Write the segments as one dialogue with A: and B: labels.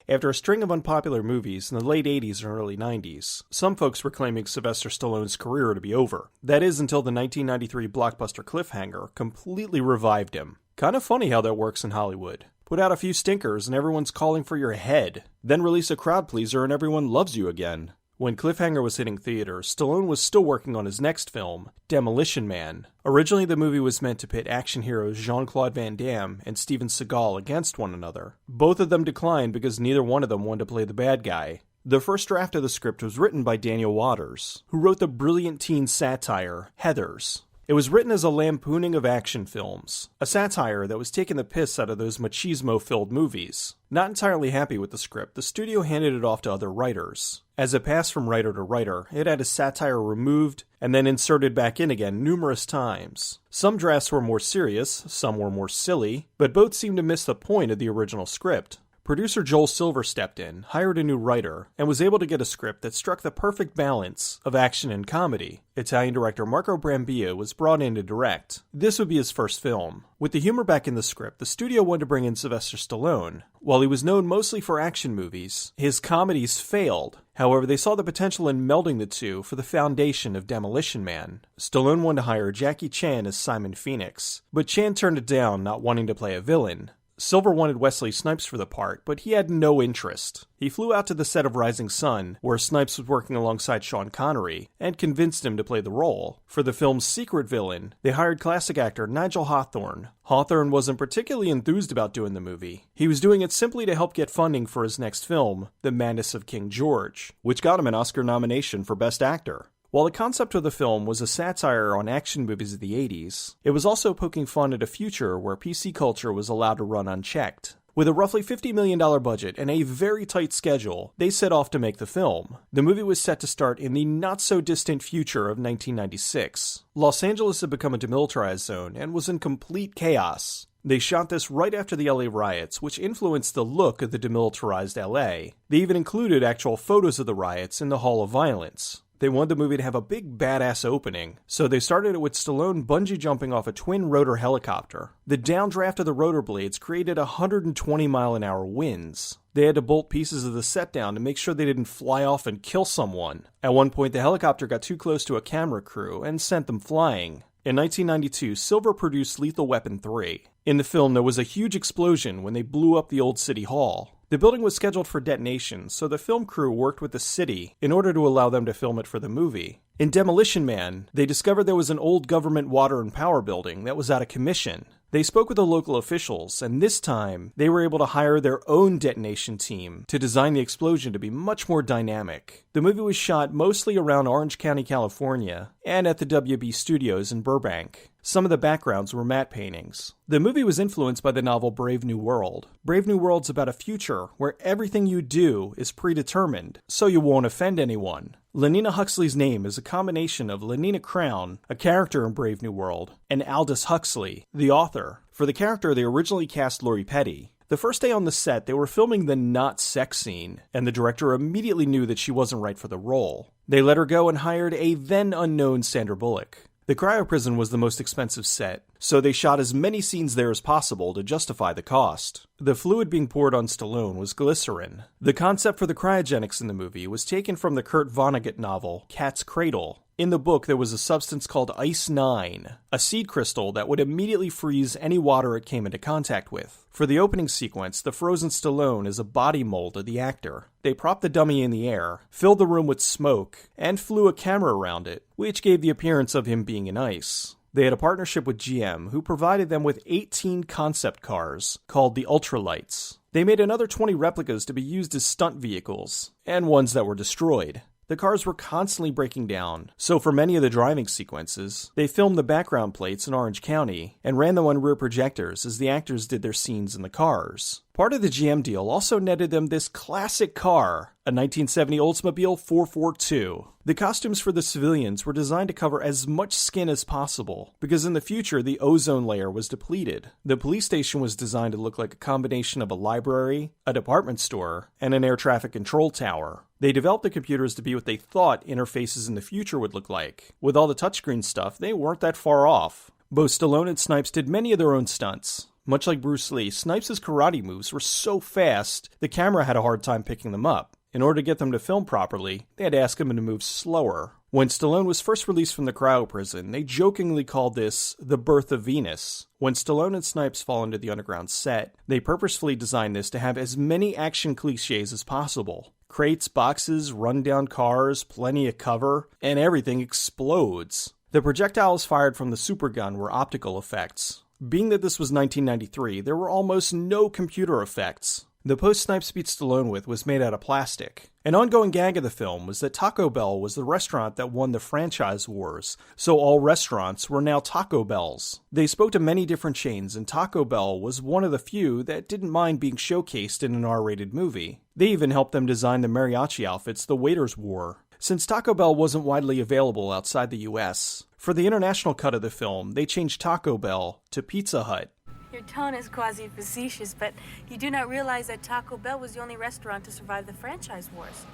A: After a string of unpopular movies in the late 80s and early 90s, some folks were claiming Sylvester Stallone's career to be over. That is until the 1993 blockbuster Cliffhanger completely revived him. Kind of funny how that works in Hollywood. Put out a few stinkers and everyone's calling for your head. Then release a crowd pleaser and everyone loves you again. When Cliffhanger was hitting theaters, Stallone was still working on his next film, Demolition Man. Originally, the movie was meant to pit action heroes Jean-Claude Van Damme and Steven Seagal against one another. Both of them declined because neither one of them wanted to play the bad guy. The first draft of the script was written by Daniel Waters, who wrote the brilliant teen satire, Heathers. It was written as a lampooning of action films, a satire that was taking the piss out of those machismo-filled movies. Not entirely happy with the script, the studio handed it off to other writers. As it passed from writer to writer, it had a satire removed and then inserted back in again numerous times. Some drafts were more serious, some were more silly, but both seemed to miss the point of the original script. Producer Joel Silver stepped in, hired a new writer, and was able to get a script that struck the perfect balance of action and comedy. Italian director Marco Brambilla was brought in to direct. This would be his first film. With the humor back in the script, the studio wanted to bring in Sylvester Stallone. While he was known mostly for action movies, his comedies failed. However, they saw the potential in melding the two for the foundation of Demolition Man. Stallone wanted to hire Jackie Chan as Simon Phoenix, but Chan turned it down, not wanting to play a villain. Silver wanted Wesley Snipes for the part, but he had no interest. He flew out to the set of Rising Sun, where Snipes was working alongside Sean Connery, and convinced him to play the role. For the film's secret villain, they hired classic actor Nigel Hawthorne. Hawthorne wasn't particularly enthused about doing the movie. He was doing it simply to help get funding for his next film, The Madness of King George, which got him an Oscar nomination for Best Actor. While the concept of the film was a satire on action movies of the 80s, it was also poking fun at a future where PC culture was allowed to run unchecked. With a roughly $50 million budget and a very tight schedule, they set off to make the film. The movie was set to start in the not-so-distant future of 1996. Los Angeles had become a demilitarized zone and was in complete chaos. They shot this right after the LA riots, which influenced the look of the demilitarized LA. They even included actual photos of the riots in the Hall of Violence. They wanted the movie to have a big badass opening, so they started it with Stallone bungee jumping off a twin-rotor helicopter. The downdraft of the rotor blades created 120-mile-an-hour winds. They had to bolt pieces of the set down to make sure they didn't fly off and kill someone. At one point, the helicopter got too close to a camera crew and sent them flying. In 1992, Silver produced Lethal Weapon 3. In the film, there was a huge explosion when they blew up the old city hall. The building was scheduled for detonation, so the film crew worked with the city in order to allow them to film it for the movie. In Demolition Man, they discovered there was an old government water and power building that was out of commission. They spoke with the local officials, and this time, they were able to hire their own detonation team to design the explosion to be much more dynamic. The movie was shot mostly around Orange County, California, and at the WB Studios in Burbank. Some of the backgrounds were matte paintings. The movie was influenced by the novel Brave New World. Brave New World's about a future where everything you do is predetermined, so you won't offend anyone. Lenina Huxley's name is a combination of Lenina Crown, a character in Brave New World, and Aldous Huxley, the author. For the character, they originally cast Lori Petty. The first day on the set, they were filming the not sex scene, and the director immediately knew that she wasn't right for the role. They let her go and hired a then unknown Sandra Bullock. The cryo prison was the most expensive set, so they shot as many scenes there as possible to justify the cost. The fluid being poured on Stallone was glycerin. The concept for the cryogenics in the movie was taken from the Kurt Vonnegut novel, Cat's Cradle. In the book, there was a substance called Ice-9, a seed crystal that would immediately freeze any water it came into contact with. For the opening sequence, the frozen Stallone is a body mold of the actor. They propped the dummy in the air, filled the room with smoke, and flew a camera around it, which gave the appearance of him being in ice. They had a partnership with GM, who provided them with 18 concept cars, called the Ultralights. They made another 20 replicas to be used as stunt vehicles, and ones that were destroyed. The cars were constantly breaking down, so for many of the driving sequences, they filmed the background plates in Orange County and ran them on rear projectors as the actors did their scenes in the cars. Part of the GM deal also netted them this classic car, a 1970 Oldsmobile 442. The costumes for the civilians were designed to cover as much skin as possible, because in the future the ozone layer was depleted. The police station was designed to look like a combination of a library, a department store, and an air traffic control tower. They developed the computers to be what they thought interfaces in the future would look like. With all the touchscreen stuff, they weren't that far off. Both Stallone and Snipes did many of their own stunts. Much like Bruce Lee, Snipes' karate moves were so fast, the camera had a hard time picking them up. In order to get them to film properly, they had to ask him to move slower. When Stallone was first released from the cryo prison, they jokingly called this the birth of Venus. When Stallone and Snipes fall into the underground set, they purposefully designed this to have as many action cliches as possible. Crates, boxes, rundown cars, plenty of cover, and everything explodes. The projectiles fired from the supergun were optical effects. Being that this was 1993, there were almost no computer effects. The post Snipes beat Stallone with was made out of plastic. An ongoing gag of the film was that Taco Bell was the restaurant that won the franchise wars, so all restaurants were now Taco Bells. They spoke to many different chains, and Taco Bell was one of the few that didn't mind being showcased in an R-rated movie. They even helped them design the mariachi outfits the waiters wore. Since Taco Bell wasn't widely available outside the US, for the international cut of the film, they changed Taco Bell to Pizza Hut.
B: Your tone is quasi-facetious, but you do not realize that Taco Bell was the only restaurant to survive the franchise wars.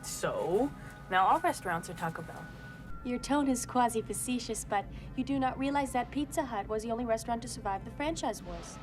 B: So? Now all restaurants are Taco Bell.
C: Your tone is quasi-facetious, but you do not realize that Pizza Hut was the only restaurant to survive the franchise wars.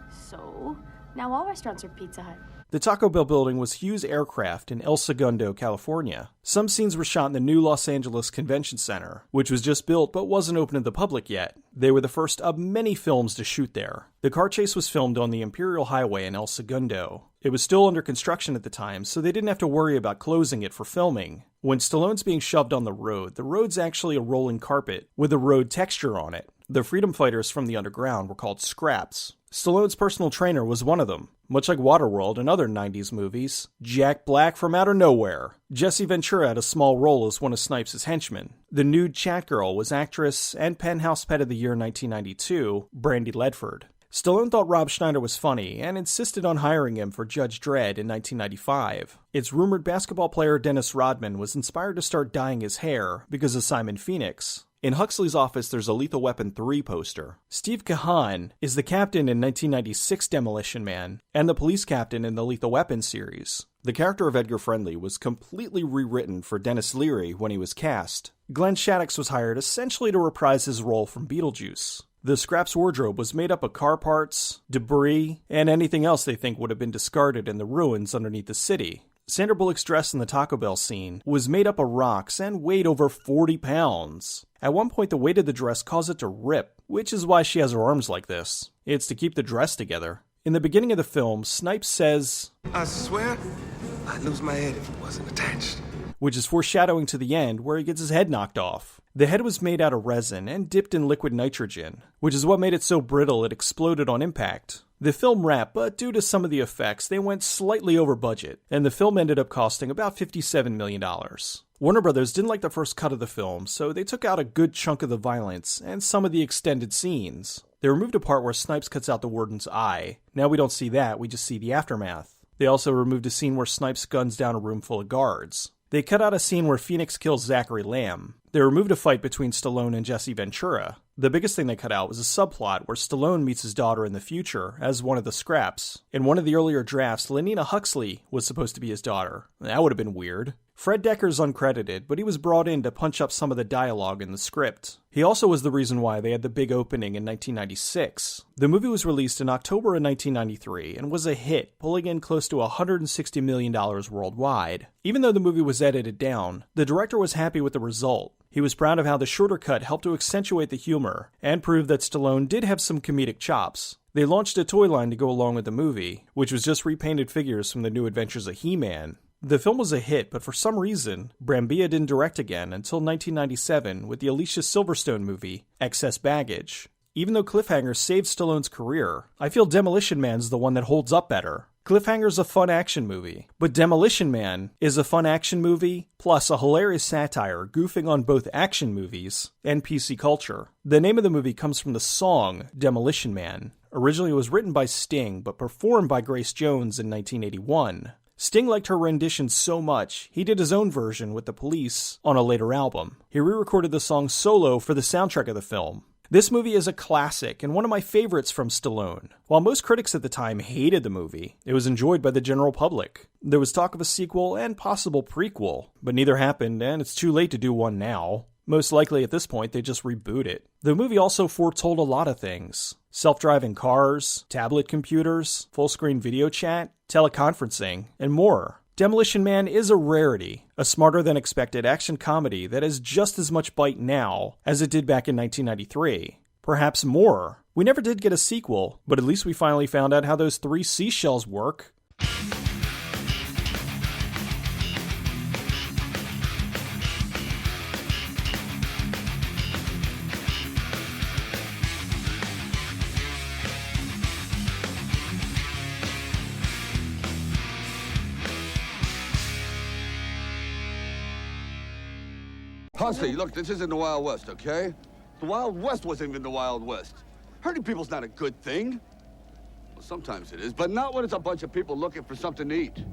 C: So? Now all restaurants are Pizza Hut.
A: The Taco Bell building was Hughes Aircraft in El Segundo, California. Some scenes were shot in the new Los Angeles Convention Center, which was just built but wasn't open to the public yet. They were the first of many films to shoot there. The car chase was filmed on the Imperial Highway in El Segundo. It was still under construction at the time, so they didn't have to worry about closing it for filming. When Stallone's being shoved on the road's actually a rolling carpet with a road texture on it. The freedom fighters from the underground were called Scraps. Stallone's personal trainer was one of them. Much like Waterworld and other 90s movies, Jack Black from Outer Nowhere. Jesse Ventura had a small role as one of Snipes' henchmen. The nude chat girl was actress and Penthouse Pet of the Year 1992, Brandy Ledford. Stallone thought Rob Schneider was funny and insisted on hiring him for Judge Dredd in 1995. It's rumored basketball player Dennis Rodman was inspired to start dyeing his hair because of Simon Phoenix. In Huxley's office, there's a Lethal Weapon 3 poster. Steve Kahan is the captain in 1996 Demolition Man and the police captain in the Lethal Weapon series. The character of Edgar Friendly was completely rewritten for Dennis Leary when he was cast. Glenn Shaddix was hired essentially to reprise his role from Beetlejuice. The Scraps wardrobe was made up of car parts, debris, and anything else they think would have been discarded in the ruins underneath the city. Sandra Bullock's dress in the Taco Bell scene was made up of rocks and weighed over 40 pounds. At one point, the weight of the dress caused it to rip, which is why she has her arms like this. It's to keep the dress together. In the beginning of the film, Snipes says,
D: "I swear, I'd lose my head if it wasn't attached."
A: Which is foreshadowing to the end where he gets his head knocked off. The head was made out of resin and dipped in liquid nitrogen, which is what made it so brittle it exploded on impact. The film wrapped, but due to some of the effects, they went slightly over budget, and the film ended up costing about $57 million. Warner Brothers didn't like the first cut of the film, so they took out a good chunk of the violence and some of the extended scenes. They removed a part where Snipes cuts out the warden's eye. Now we don't see that, we just see the aftermath. They also removed a scene where Snipes guns down a room full of guards. They cut out a scene where Phoenix kills Zachary Lamb. They removed a fight between Stallone and Jesse Ventura. The biggest thing they cut out was a subplot where Stallone meets his daughter in the future as one of the Scraps. In one of the earlier drafts, Lenina Huxley was supposed to be his daughter. That would have been weird. Fred Decker's uncredited, but he was brought in to punch up some of the dialogue in the script. He also was the reason why they had the big opening in 1996. The movie was released in October of 1993 and was a hit, pulling in close to $160 million worldwide. Even though the movie was edited down, the director was happy with the result. He was proud of how the shorter cut helped to accentuate the humor and prove that Stallone did have some comedic chops. They launched a toy line to go along with the movie, which was just repainted figures from the New Adventures of He-Man. The film was a hit, but for some reason, Brambilla didn't direct again until 1997 with the Alicia Silverstone movie, Excess Baggage. Even though Cliffhanger saved Stallone's career, I feel Demolition Man's the one that holds up better. Cliffhanger's a fun action movie, but Demolition Man is a fun action movie, plus a hilarious satire goofing on both action movies and PC culture. The name of the movie comes from the song Demolition Man. Originally it was written by Sting, but performed by Grace Jones in 1981. Sting liked her rendition so much, he did his own version with the Police on a later album. He re-recorded the song solo for the soundtrack of the film. This movie is a classic and one of my favorites from Stallone. While most critics at the time hated the movie, it was enjoyed by the general public. There was talk of a sequel and possible prequel, but neither happened and it's too late to do one now. Most likely at this point, they just reboot it. The movie also foretold a lot of things. Self-driving cars, tablet computers, full-screen video chat, teleconferencing, and more. Demolition Man is a rarity, a smarter-than-expected action comedy that has just as much bite now as it did back in 1993. Perhaps more. We never did get a sequel, but at least we finally found out how those 3 seashells work.
E: Honestly, look, this isn't the Wild West, okay? The Wild West wasn't even the Wild West. Hurting people's not a good thing. Well, sometimes it is, but not when it's a bunch of people looking for something to eat.